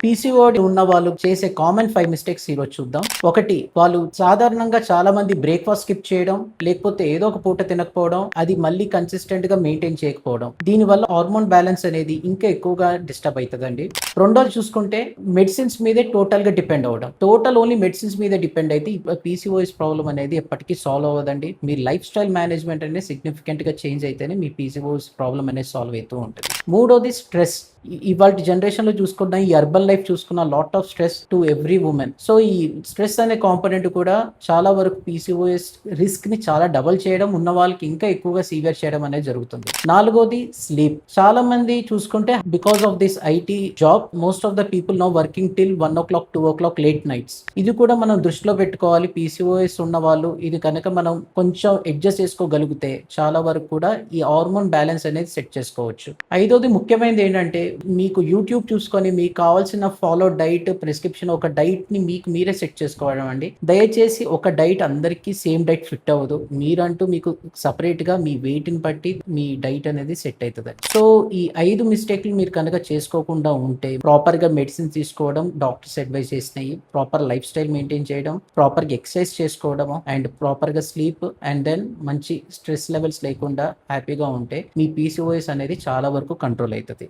PCOD ఉన్న వాళ్ళు చేసే కామన్ 5 మిస్టేక్స్ ఈరోజు చూద్దాం. ఒకటి, వాళ్ళు సాధారణంగా చాలా మంది బ్రేక్‌ఫాస్ట్ స్కిప్ చేయడం, లేకపోతే ఏదో ఒక పూట తినకపోవడం, అది మళ్ళీ కన్సిస్టెంట్‌గా మెయింటైన్ చేయకపోవడం. దీనివల్ల హార్మోన్ బ్యాలెన్స్ అనేది ఇంకా ఎక్కువగా డిస్టర్బ్ అయితదండి. రెండోది చూసుకుంటే మెడిసిన్స్ మీదే టోటల్‌గా డిపెండ్ అవ్వడం. ఓన్లీ మెడిసిన్స్ మీద డిపెండ్ అయితే పీసీఓఎస్ ప్రాబ్లమ్ అనేది ఎప్పటికీ సాల్వ్ అవ్వదండి. మీ లైఫ్ స్టైల్ మేనేజ్‌మెంట్ అనేది సిగ్నిఫికెంట్‌గా చేంజ్ అయితేనే మీ పీసీఓఎస్ ప్రాబ్లమ్ అనేది సాల్వ్ అయితూ ఉంటది. మూడోది స్ట్రెస్. ఇవాల్టి జనరేషన్‌లో చూసుకున్న ఈ అర్బన్ లైఫ్ చూసుకున్న lot of stress to every women. So, ఈ స్ట్రెస్ అనే కాంపోనెంట్ కూడా చాలా వరకు పీసీఓఎస్ రిస్క్‌ని చాలా డబుల్ చేయడం, ఉన్న వాళ్ళకి ఇంకా ఎక్కువగా సివియర్ చేయడం అనేది జరుగుతుంది. నాలుగోది స్లీప్. చాలా మంది చూసుకుంటే because of this IT job most of the people now working till 1:00, 2:00 late nights. ఇది కూడా మనం దృష్టిలో పెట్టుకోవాలి. పీసీఓఎస్ ఉన్న వాళ్ళు ఇది కనుక మనం కొంచెం అడ్జస్ట్ చేసుకోగలిగితే చాలా వరకు కూడా ఈ హార్మోన్ బ్యాలెన్స్ అనేది సెట్ చేసుకోవచ్చు. ఐదోది ముఖ్యమైనది ఏంటంటే మీకు యూట్యూబ్ చూసుకొని మీకు కావాల్సిన ఫాలో డైట్ ప్రిస్క్రిప్షన్ ఒక డైట్‌ని మీకు మీరే సెట్ చేసుకోవడం అండి. దయచేసి ఒక డైట్ అందరికీ సేమ్ డైట్ ఫిట్ అవ్వదు. మీరంటూ మీకు సెపరేట్‌గా మీ వెయిట్‌ని బట్టి మీ డైట్ అనేది సెట్ అయితది. సో, ఈ 5 మిస్టేక్‌లు మీరు కనుక చేసుకోకుండా ఉంటే ప్రాపర్‌గా మెడిసిన్స్ తీసుకోవడం, డాక్టర్స్ అడ్వైస్ చేసినయి, ప్రాపర్ లైఫ్ స్టైల్ మెయింటైన్ చేయడం, ప్రాపర్‌గా ఎక్సర్సైజ్ చేసుకోవడము అండ్ ప్రాపర్‌గా స్లీప్ అండ్ దెన్ మంచి స్ట్రెస్ లెవెల్స్ లేకుండా హ్యాపీగా ఉంటే మీ పీసీఓఎస్ అనేది చాలా వరకు కంట్రోల్ అయితది.